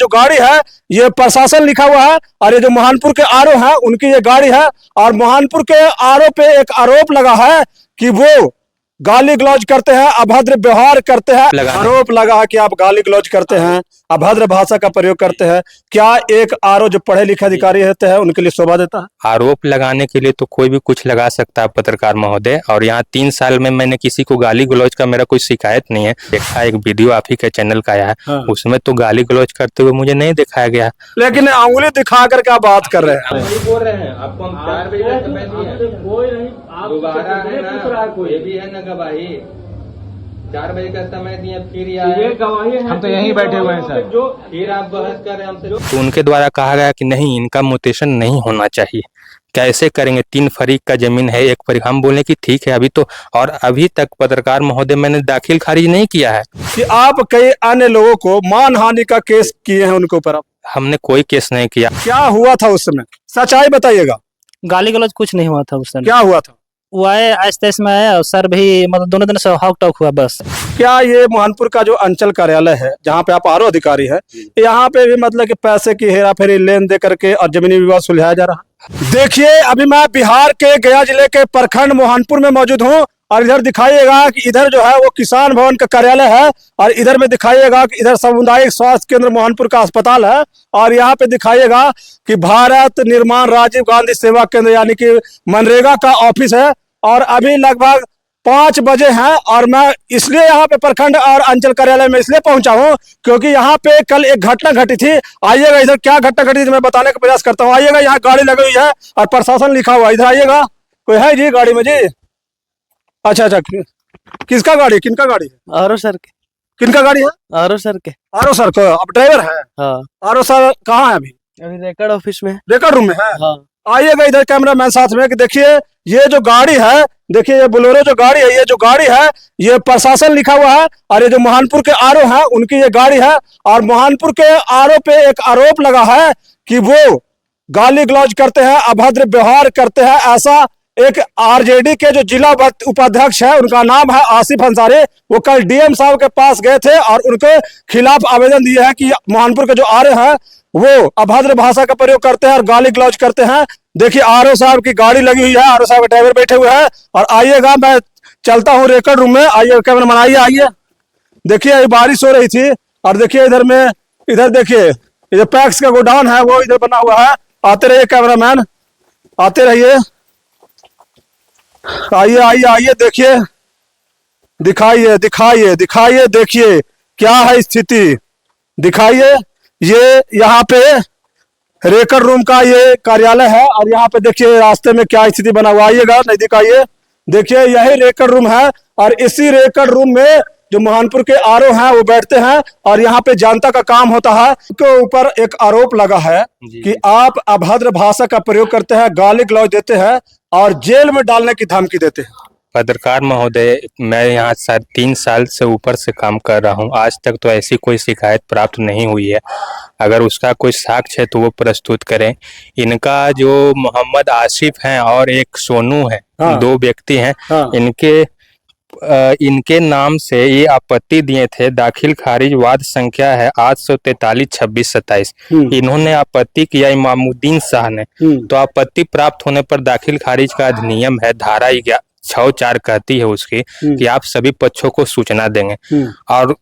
जो गाड़ी है ये प्रशासन लिखा हुआ है, और ये जो मोहनपुर के आरओ है उनकी ये गाड़ी है। और मोहनपुर के आरओ पे एक आरोप लगा है कि वो गाली गलौज करते हैं, अभद्र व्यवहार करते हैं। आरोप लगा है कि आप गाली गलौज करते हैं, अभद्र भाषा का प्रयोग करते हैं। क्या एक आरओ जो पढ़े लिखे अधिकारी होते हैं उनके लिए शोभा देता है? आरोप लगाने के लिए तो कोई भी कुछ लगा सकता है पत्रकार महोदय, और यहाँ 3 साल में मैंने किसी को गाली गलौज का मेरा कोई शिकायत नहीं है। देखा एक वीडियो आप ही के चैनल का आया है, हाँ। उसमें तो गाली गलौज करते हुए मुझे नहीं दिखाया गया। लेकिन अंगुली दिखा कर क्या बात कर रहे हैं? बोल रहे हैं आपको हम 4 बजे का समय दिए, कोई नहीं दोबारा है ना, कोई भी है ना गवाही 4 बजे का समय दिए, फिर ये गवाही है, हम तो यहीं बैठे हुए हैं सर, जो फिर आप बहस कर रहे हैं हमसे। तो उनके द्वारा कहा गया कि नहीं इनका म्यूटेशन नहीं होना चाहिए, कैसे करेंगे? 3 फरीक का जमीन है, 1 फरीक। हम बोले कि ठीक है अभी तो, और अभी तक पत्रकार महोदय मैंने दाखिल खारिज नहीं किया है कि आप कई अन्य लोगों को मानहानि का केस किए हैं उनके ऊपर। हमने कोई केस नहीं किया। क्या हुआ था उस समय, सच्चाई बताइएगा। गाली गलौज कुछ नहीं हुआ था उस समय। क्या हुआ था? वो आए आहिस्ते में आए और सर भी मतलब दोनों दिन से हॉक टॉक हुआ बस। क्या ये मोहनपुर का जो अंचल कार्यालय है जहाँ पे आप आरओ अधिकारी है, यहाँ पे भी मतलब कि पैसे की हेरा फेरी लेन दे करके और जमीनी विवाद सुलझाया जा रहा है? देखिए अभी मैं बिहार के गया जिले के प्रखंड मोहनपुर में मौजूद हूँ, और इधर दिखाइएगा कि इधर जो है वो किसान भवन का कार्यालय है, और इधर में दिखाइएगा कि इधर सामुदायिक स्वास्थ्य केंद्र मोहनपुर का अस्पताल है, और यहाँ पे दिखाइएगा कि भारत निर्माण राजीव गांधी सेवा केंद्र यानी कि मनरेगा का ऑफिस है। और अभी लगभग 5 बजे हैं, और मैं इसलिए यहाँ पे प्रखंड और अंचल कार्यालय में इसलिए पहुंचा हूँ क्योंकि यहाँ पे कल एक घटना घटी थी। आइएगा इधर, क्या घटना घटी थी मैं बताने का प्रयास करता हूँ। आइएगा, यहाँ गाड़ी लगी हुई है और प्रशासन लिखा हुआ है। इधर आइएगा, कोई है जी गाड़ी में जी? अच्छा, किसका गाड़ी, किनका गाड़ी है? आरओ सर के। किनका गाड़ी है? आरओ सर के। आरओ सर को आप ड्राइवर है? हाँ। आरओ सर कहाँ है अभी? अभी रिकॉर्ड ऑफिस में, रिकॉर्ड रूम में है। हाँ। आइएगा इधर कैमरा मैन साथ में, कि देखिए ये जो गाड़ी है, देखिए ये बोलेरो जो गाड़ी है, ये जो गाड़ी है ये प्रशासन लिखा हुआ है, और ये जो मोहनपुर के आरओ है उनकी ये गाड़ी है। और मोहनपुर के आरओ पे एक आरोप लगा है कि वो गाली गलौज करते हैं, अभद्र व्यवहार करते हैं। ऐसा एक आरजेडी के जो जिला उपाध्यक्ष है, उनका नाम है आसिफ अंसारी, वो कल डीएम साहब के पास गए थे और उनके खिलाफ आवेदन दिए हैं कि मोहनपुर के जो आरओ हैं वो अभद्र भाषा का प्रयोग करते हैं और गाली गलौज करते हैं। देखिए आरओ साहब की गाड़ी लगी हुई है, आरओ साहब के ड्राइवर बैठे हुए हैं। और आइएगा, मैं चलता हूँ रिकॉर्ड रूम में। आइए कैमरामैन, आइए। देखिए बारिश हो रही थी, और देखिए इधर में, इधर देखिए ये पैक्स का गोडाउन है वो इधर बना हुआ है। आते रहिए कैमरामैन, आते रहिए। आइए आइए आइए, देखिए, दिखाइए दिखाइए दिखाइए, देखिए क्या है स्थिति, दिखाइए। ये यहाँ पे रेकर रूम का ये कार्यालय है, और यहाँ पे देखिए रास्ते में क्या स्थिति बना हुआ। आइएगा, नजदीक आइए, देखिए यही रेकर रूम है, और इसी रेकर रूम में जो मोहनपुर के आरओ हैं वो बैठते हैं, और यहाँ पे जनता का काम होता है। उनके ऊपर एक आरोप लगा है कि आप अभद्र भाषा का प्रयोग करते हैं, गाली गलौज देते हैं और जेल में डालने की धमकी देते हैं। पत्रकार महोदय, मैं यहाँ 3 साल से ऊपर से काम कर रहा हूँ, आज तक तो ऐसी कोई शिकायत प्राप्त नहीं हुई है। अगर उसका कोई साक्ष्य है तो वो प्रस्तुत करें। इनका जो मोहम्मद आसिफ हैं और एक सोनू है, हाँ। 2 व्यक्ति हैं, हाँ। इनके नाम से ये आपत्ति दिए थे। दाखिल खारिज वाद संख्या है 843-26-27। इन्होंने आपत्ति किया इमामुद्दीन शाह ने, तो आपत्ति प्राप्त होने पर दाखिल खारिज का अधिनियम है, धारा 6-4 कहती है उसकी कि आप सभी पक्षों को सूचना देंगे। और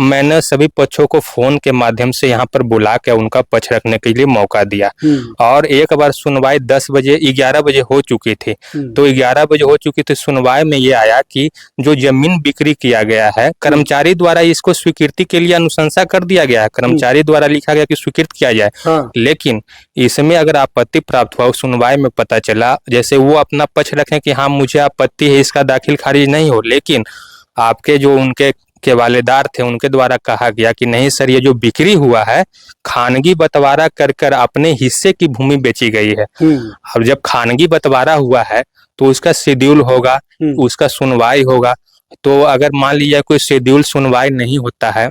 मैंने सभी पक्षों को फोन के माध्यम से यहाँ पर बुला के उनका पक्ष रखने के लिए मौका दिया। और एक बार सुनवाई 11 बजे हो चुकी थी, तो 11 बजे हो चुकी थी सुनवाई में ये आया कि जो जमीन बिक्री किया गया है, कर्मचारी द्वारा इसको स्वीकृति के लिए अनुशंसा कर दिया गया है, कर्मचारी द्वारा लिखा गया कि स्वीकृत किया जाए। हाँ। लेकिन इसमें अगर आपत्ति प्राप्त हुआ, सुनवाई में पता चला, जैसे वो अपना पक्ष रखें कि हाँ मुझे आपत्ति है, इसका दाखिल खारिज नहीं हो, लेकिन आपके जो उनके वालेदार थे उनके द्वारा कहा गया कि नहीं सर, ये जो बिक्री हुआ है खानगी बंटवारा कर अपने हिस्से की भूमि बेची गई है। अब जब खानगी बंटवारा हुआ है तो उसका शेड्यूल होगा, उसका सुनवाई होगा। तो अगर मान लीजिए कोई शेड्यूल सुनवाई नहीं होता है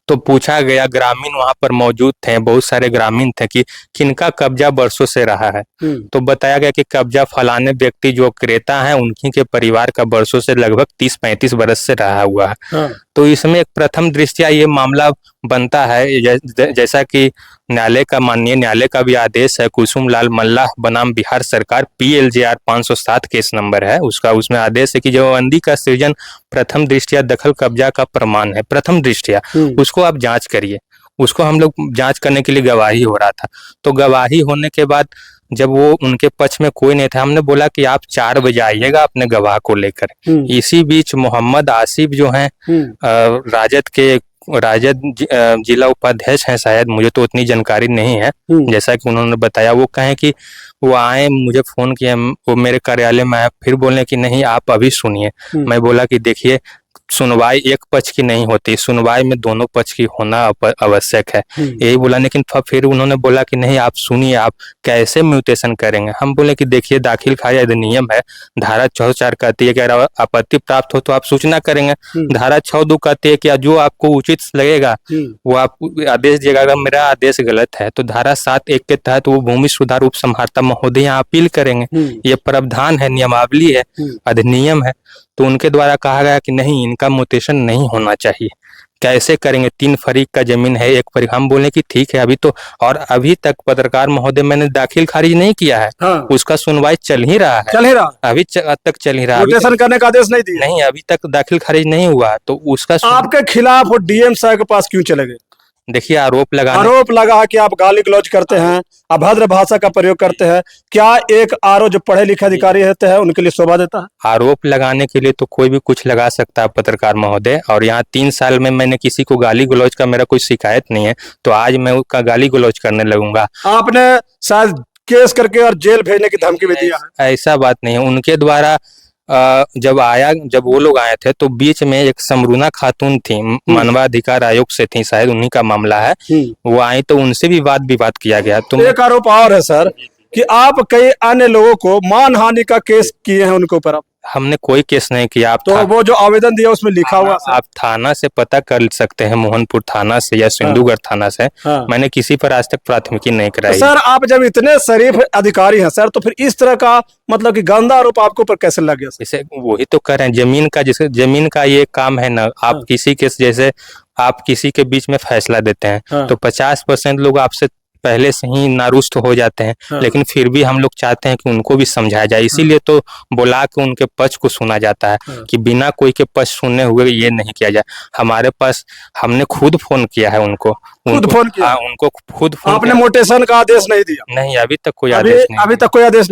तो पूछा गया, ग्रामीण वहां पर मौजूद थे, बहुत सारे ग्रामीण थे कि किनका कब्जा बरसों से रहा है। तो बताया गया कि कब्जा फलाने व्यक्ति जो क्रेता हैं उनकी के परिवार का बरसों से लगभग 30-35 बरस से रहा हुआ है। हाँ। तो इसमें एक प्रथम दृष्टया ये मामला बनता है जैसा कि माननीय न्यायालय का भी आदेश है, कुसुम लाल मल्लाह बनाम बिहार सरकार PLJR 507 केस नंबर है उसका, उसमें आदेश है कि जमाबंदी का सृजन प्रथम दृष्टया दखल कब्जा का प्रमाण है, प्रथम दृष्टया उसको आप जांच करिए। उसको हम लोग जांच करने के लिए गवाही हो रहा था, तो गवाही होने के बाद जब वो उनके पक्ष में कोई नहीं था, हमने बोला कि आप 4 बजे आइएगा अपने गवाह को लेकर। इसी बीच मोहम्मद आसिफ जो हैं राजद जिला उपाध्यक्ष हैं शायद, मुझे तो उतनी जानकारी नहीं है, जैसा कि उन्होंने बताया। वो कहें कि वो आए, मुझे फोन किया, वो मेरे कार्यालय में आए, फिर बोले कि नहीं आप अभी सुनिए। मैं बोला कि देखिए सुनवाई एक पक्ष की नहीं होती, सुनवाई में दोनों पक्ष की होना आवश्यक है, यही बोला। लेकिन फिर उन्होंने बोला कि नहीं आप सुनिए, आप कैसे म्यूटेशन करेंगे। हम बोले कि देखिए दाखिल खारिज अधिनियम है, धारा 64 कहती है कि अगर आपत्ति प्राप्त हो तो आप सूचना करेंगे, धारा 62 कहती है कि जो आपको उचित लगेगा वो आप आदेश दिएगा। अगर मेरा आदेश गलत है तो धारा 7(1) के तहत वो भूमि सुधार उप समहर्ता महोदय यहाँ अपील करेंगे। ये प्रावधान है, नियमावली है, अधिनियम है। तो उनके द्वारा कहा गया कि नहीं इनका म्यूटेशन नहीं होना चाहिए, कैसे करेंगे, 3 फरीक का जमीन है, 1 फरीक। हम बोले कि ठीक है, अभी तो, और अभी तक पत्रकार महोदय मैंने दाखिल खारिज नहीं किया है, उसका सुनवाई चल ही रहा है, अभी तक चल ही रहा है, म्यूटेशन करने का आदेश नहीं दिया, नहीं अभी तक दाखिल खारिज नहीं हुआ। तो उसका आपके खिलाफ DM साहब के पास क्यों चले गए? देखिए आरोप लगा कि आप गाली गलौज करते हैं, अभद्र भाषा का प्रयोग करते हैं। क्या एक जो पढ़े लिखे अधिकारी होते हैं उनके लिए शोभा देता है? आरोप लगाने के लिए तो कोई भी कुछ लगा सकता है पत्रकार महोदय, और यहाँ 3 साल में मैंने किसी को गाली गलौज का मेरा कोई शिकायत नहीं है, तो आज मैं उसका गाली गलौज करने लगूंगा। आपने शायद केस करके और जेल भेजने की धमकी भी दिया है? ऐसा बात नहीं है, उनके द्वारा जब वो लोग आए थे तो बीच में एक समरूना खातून थी, मानवाधिकार आयोग से थी, शायद उन्हीं का मामला है, वो आई तो उनसे भी वाद विवाद किया गया। तो एक आरोप और है सर कि आप कई अन्य लोगों को मानहानि का केस किए हैं उनके ऊपर। हमने कोई केस नहीं किया। आप तो वो जो आवेदन दिया उसमें लिखा हुआ, आप थाना से पता कर सकते हैं, मोहनपुर थाना से या सिंधुगढ़ थाना से। मैंने किसी पर आज तक प्राथमिकी नहीं कराई। तो सर आप जब इतने शरीफ अधिकारी हैं सर, तो फिर इस तरह का मतलब कि गंदा आरोप आपके ऊपर कैसे लग गया? इसे वही तो कर रहे हैं, जमीन का ये काम है ना। आप किसी के जैसे आप किसी के बीच में फैसला देते हैं तो 50% लोग आपसे पहले से ही नारुष्ट हो जाते हैं, लेकिन फिर भी हम लोग चाहते हैं कि उनको भी समझाया जाए, इसीलिए तो बुला के उनके पक्ष को सुना जाता है कि बिना कोई के पक्ष सुने हुए ये नहीं किया जाए। हमारे पास हमने खुद फोन किया है उनको फोन किया? उनको खुद फोन। आपने म्यूटेशन का आदेश नहीं दिया? नहीं, अभी तक कोई आदेश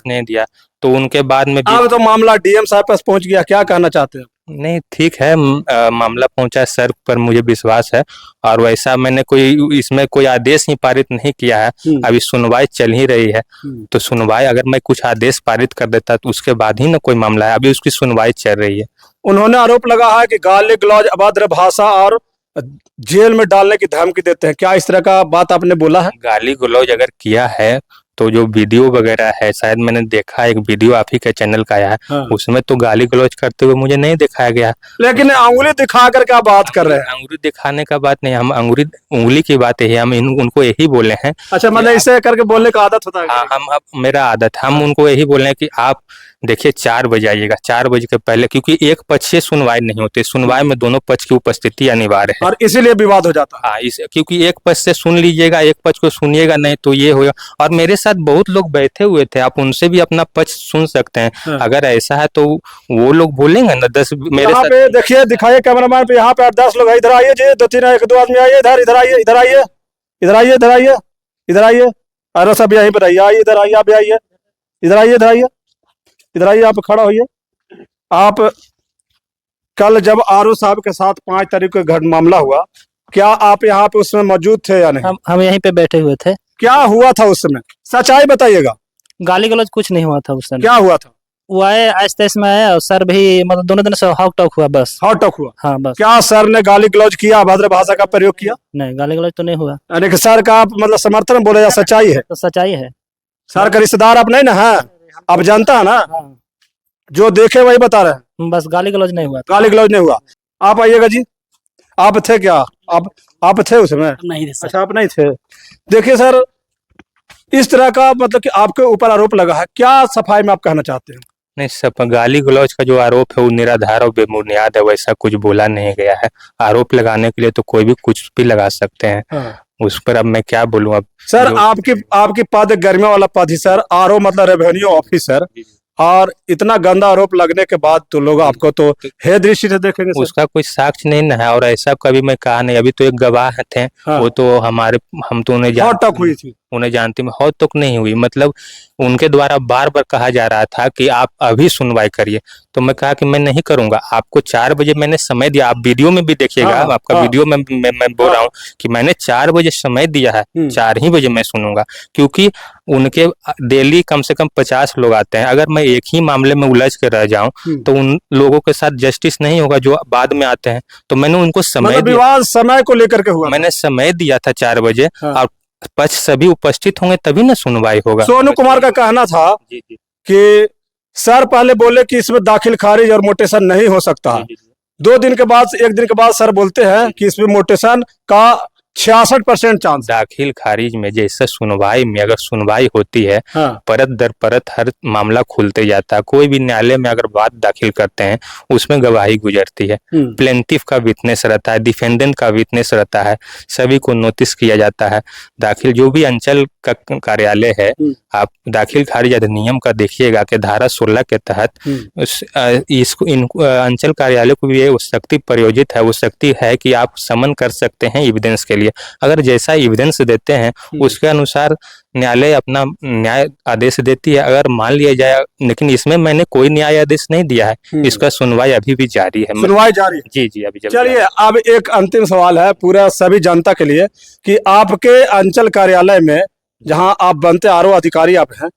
नहीं दिया। तो उनके बाद में अब तो मामला DM साहब पास पहुंच गया, क्या कहना चाहते हैं? नहीं ठीक है, मामला पहुंचा सर पर मुझे विश्वास है, और वैसा मैंने इसमें कोई आदेश ही पारित नहीं किया है, अभी सुनवाई चल ही रही है। तो सुनवाई अगर मैं कुछ आदेश पारित कर देता तो उसके बाद ही ना कोई मामला है, अभी उसकी सुनवाई चल रही है। उन्होंने आरोप लगा है कि गाली गलौज, अभद्र भाषा और जेल में डालने की धमकी देते हैं, क्या इस तरह का बात आपने बोला है? गाली गलौज अगर किया है तो जो वीडियो वगैरह है, शायद मैंने देखा एक वीडियो आप ही के चैनल का आया है, उसमें तो गाली गलौज करते हुए मुझे नहीं दिखाया गया। लेकिन अंगुली दिखा कर क्या बात कर रहे हैं? अंगुली दिखाने का बात नहीं, हम उंगली की बात है, हम उनको यही बोले हैं। अच्छा, मतलब इसे करके बोलने का आदत होता है? हाँ, मेरा आदत, हम उनको यही बोले हैं कि आप देखिए 4 बजे आइएगा, 4 बजे के पहले, क्योंकि एक पक्ष से सुनवाई नहीं होती, सुनवाई में दोनों पक्ष की उपस्थिति अनिवार्य है, और इसीलिए विवाद हो जाता है। हाँ, क्योंकि एक पक्ष से सुन लीजिएगा, एक पक्ष को सुनिएगा नहीं तो ये होगा। और मेरे साथ बहुत लोग बैठे हुए थे, आप उनसे भी अपना पक्ष सुन सकते हैं। अगर ऐसा है तो वो लोग बोलेंगे ना 10 मेरे साथ। देखिए, दिखाइए कैमरामैन पे, यहाँ पे 10 लोग, इधर आइए जी, 2 आदमी आइए, इधर आइए, इधर आइए, इधर आइए, इधर आइए, इधर आइए, अरे सब यहीं पर आइए, इधर आइए, आप आइए, इधर आइए, इधर आइए, इधर आइए, आप खड़ा होइए। आप कल जब RO साहब के साथ 5 तारीख को मामला हुआ, क्या आप यहाँ पे उसमें मौजूद थे या नहीं? हम यहीं पे बैठे हुए थे। क्या हुआ था उस समय, सच्चाई बताइएगा। गाली गलौज कुछ नहीं हुआ था उस समय। क्या हुआ था? वो आए आहिस्ता में आया, और सर भी मतलब दोनों दिन से हॉक टॉक हुआ, बस हॉट टॉक हुआ। हाँ बस। क्या सर ने गाली गलौज किया, अभद्र भाषा का प्रयोग किया? नहीं, गाली गलौज तो नहीं हुआ। यानी कि सर का आप मतलब समर्थन बोले या सच्चाई है? तो सच्चाई है। सर का रिश्तेदार आप नहीं ना है, आप जानता है ना, जो देखे वही बता रहे हैं। बस गाली गलौज नहीं हुआ। गाली गलौज नहीं हुआ। आप आइएगा जी, आप थे क्या? आप थे उसमें? नहीं थे। अच्छा, आप नहीं थे। देखिए सर, इस तरह का मतलब कि आपके ऊपर आरोप लगा है, क्या सफाई में आप कहना चाहते हैं? नहीं, सब गाली गलौज का जो आरोप है वो निराधार और बेबुनियाद है, वैसा कुछ बोला नहीं गया है। आरोप लगाने के लिए तो कोई भी कुछ भी लगा सकते हैं। हाँ। उस पर अब मैं क्या बोलूं। अब सर आपकी पद गरिमा वाला पद ही सर, आरओ मतलब रेवेन्यू ऑफिसर, और इतना गंदा आरोप लगने के बाद तो लोग आपको तो हे दृष्टि से देखेंगे सर। उसका कोई साक्ष्य नहीं ना है, और ऐसा कभी मैं कहा नहीं। अभी तो एक गवाह थे। हाँ। वो तो हम तो उन्हें हुई थी, उन्हें जानती में हौत तक नहीं हुई। मतलब उनके द्वारा बार बार कहा जा रहा था कि आप अभी सुनवाई करिए, तो मैं कहा कि मैं नहीं करूंगा। आपको 4 बजे मैंने समय दिया, आप वीडियो में भी देखिएगा। हाँ, आपका हाँ, वीडियो में मैं बोल रहा हूँ कि मैंने 4 बजे समय दिया है, 4 ही बजे मैं सुनूंगा। क्योंकि उनके डेली कम से कम 50 लोग आते हैं। अगर मैं एक ही मामले में उलझ कर रह जाऊं तो उन लोगों के साथ जस्टिस नहीं होगा जो बाद में आते हैं। तो मैंने उनको समय दिया, विवाद समय को लेकर के हुआ, मैंने समय दिया था 4 बजे। हाँ। और पक्ष सभी उपस्थित होंगे तभी ना सुनवाई होगा। सोनू कुमार का कहना था कि सर पहले बोले कि इसमें दाखिल खारिज और मोटेशन नहीं हो सकता। 2 दिन के बाद, 1 दिन के बाद सर बोलते हैं कि इसमें मोटेशन का 66% चांस। दाखिल खारिज में जैसे सुनवाई में अगर सुनवाई होती है, हाँ। परत दर परत हर मामला खुलते जाता है। कोई भी न्यायालय में अगर बात दाखिल करते हैं उसमें गवाही गुजरती है, प्लेंटिफ का विटनेस रहता है, डिफेंडेंट का विटनेस रहता है, सभी को नोटिस किया जाता है। दाखिल जो भी अंचल का कार्यालय है, आप दाखिल खारिज अधिनियम का देखिएगा कि धारा 16 के तहत अंचल कार्यालय को भी ये शक्ति प्रयोजित है। वो शक्ति है कि आप समन कर सकते हैं एविडेंस के लिए। अगर जैसा एविडेंस देते हैं उसके अनुसार न्यायालय अपना न्याय आदेश देती है। अगर मान लिया जाए, लेकिन इसमें मैंने कोई न्याय आदेश नहीं दिया है, इसका सुनवाई अभी भी जारी है। सुनवाई जारी है? जी जी, अभी चलिए, अब एक अंतिम सवाल है पूरा सभी जनता के लिए कि आपके अंचल कार्यालय में जहां आप बनते आरओ अधिकारी आप हैं,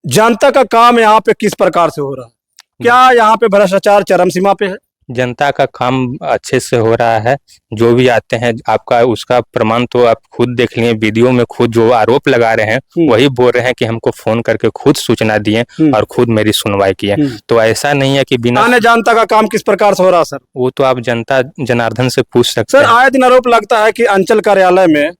जनता का काम यहाँ पे किस प्रकार से हो रहा है? क्या यहाँ पे भ्रष्टाचार चरम सीमा पे है? जनता का काम अच्छे से हो रहा है। जो भी आते हैं, आपका उसका प्रमाण तो आप खुद देख लिए वीडियो में। खुद जो आरोप लगा रहे हैं वही बोल रहे हैं कि हमको फोन करके खुद सूचना दिए और खुद मेरी सुनवाई की है। तो ऐसा नहीं है कि बिना जनता का काम किस प्रकार से हो रहा है सर? वो तो आप जनता जनार्दन से पूछ सकते हैं। सर आए दिन आरोप लगता है कि अंचल कार्यालय में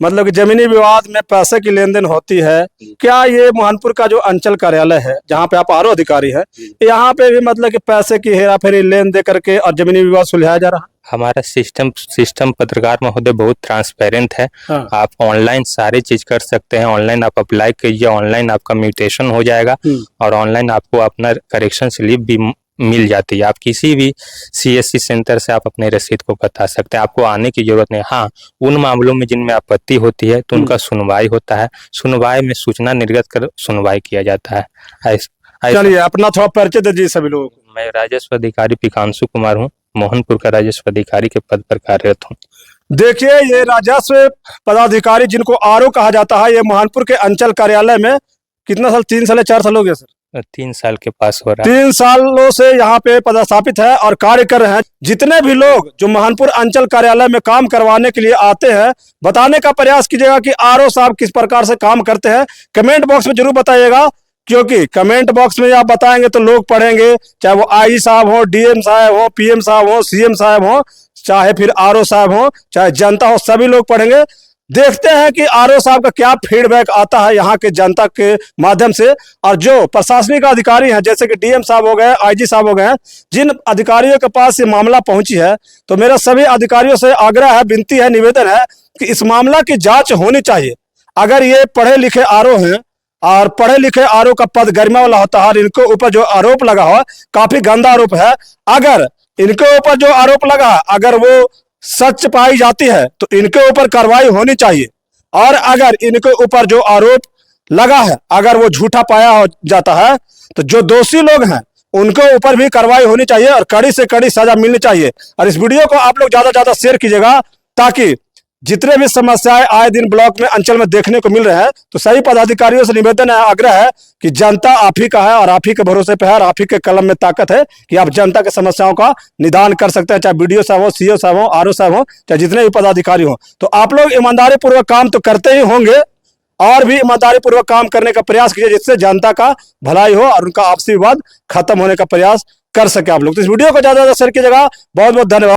मतलब कि जमीनी विवाद में पैसे की लेन देन होती है। क्या ये मोहनपुर का जो अंचल कार्यालय है जहाँ पे आप आरओ अधिकारी है, यहाँ पे भी मतलब कि पैसे की हेरा फेरी लेन दे करके और जमीनी विवाद सुलझाया जा रहा है? हमारा सिस्टम पत्रकार महोदय बहुत ट्रांसपेरेंट है। हाँ। आप ऑनलाइन सारी चीज कर सकते हैं। ऑनलाइन आप अप्लाई कीजिए, ऑनलाइन आपका म्यूटेशन हो जाएगा और ऑनलाइन आपको अपना करेक्शन स्लिप भी मिल जाती है। आप किसी भी सीएससी सेंटर से आप अपने रसीद को बता सकते हैं, आपको आने की जरूरत नहीं। हाँ, उन मामलों में जिनमें आपत्ति होती है तो उनका सुनवाई होता है। सुनवाई में सूचना निर्गत कर सुनवाई किया जाता है। चलिए, अपना थोड़ा परिचय दीजिए सभी लोगों को। मैं राजस्व अधिकारी पिकांशु कुमार हूँ, मोहनपुर का राजस्व अधिकारी के पद पर कार्यरत हूँ। देखिए, ये राजस्व पदाधिकारी जिनको आरओ कहा जाता है, ये मोहनपुर के अंचल कार्यालय में कितना साल, 3 साल 4 साल हो गया सर? 3 साल के पास हो रहा है। 3 सालों से यहाँ पे पदस्थापित है और कार्य कर रहे हैं। जितने भी लोग जो मोहनपुर अंचल कार्यालय में काम करवाने के लिए आते हैं, बताने का प्रयास कीजिएगा कि आरओ साहब किस प्रकार से काम करते हैं। कमेंट बॉक्स में जरूर बताइएगा, क्योंकि कमेंट बॉक्स में आप बताएंगे तो लोग पढ़ेंगे, चाहे वो आई साहब हो, डीएम साहब हो, पीएम साहब हो, सीएम साहब हो, चाहे फिर आरओ साहब हो, चाहे जनता हो, सभी लोग पढ़ेंगे। देखते हैं कि आरओ साहब का क्या फीडबैक आता है यहाँ के जनता के माध्यम से। और जो प्रशासनिक अधिकारी हैं जैसे कि डीएम साहब हो गए, आईजी साहब हो गए, जिन अधिकारियों के पास ये मामला पहुंची है, तो मेरा सभी अधिकारियों से आग्रह है, विनती है, निवेदन है कि इस मामला की जांच होनी चाहिए। अगर ये पढ़े लिखे आरओ हैं और पढ़े लिखे आरओ का पद गरिमा वाला होता है और इनके ऊपर जो आरोप लगा हुआ काफी गंदा आरोप है, अगर इनके ऊपर जो आरोप लगा अगर वो सच पाई जाती है तो इनके ऊपर कार्रवाई होनी चाहिए। और अगर इनके ऊपर जो आरोप लगा है अगर वो झूठा पाया हो जाता है तो जो दोषी लोग हैं उनके ऊपर भी कार्रवाई होनी चाहिए और कड़ी से कड़ी सजा मिलनी चाहिए। और इस वीडियो को आप लोग ज्यादा से ज्यादा शेयर कीजिएगा ताकि जितने भी समस्याएं आए दिन ब्लॉक में अंचल में देखने को मिल रहे हैं, तो सभी पदाधिकारियों से निवेदन है, आग्रह है कि जनता आप ही का है और आप ही के भरोसे पे है और आप ही के कलम में ताकत है कि आप जनता के समस्याओं का निदान कर सकते हैं, चाहे बीडीओ साहब हो, सीओ साहब हो, आरओ साहब हो, चाहे जितने भी पदाधिकारी हो। तो आप लोग ईमानदारी पूर्वक काम तो करते ही होंगे और भी ईमानदारी पूर्वक काम करने का प्रयास कीजिए जिससे जनता का भलाई हो और उनका आपसी विवाद खत्म होने का प्रयास कर सके आप लोग। तो इस वीडियो को ज्यादा से ज्यादा शेयर कीजिएगा। बहुत बहुत धन्यवाद।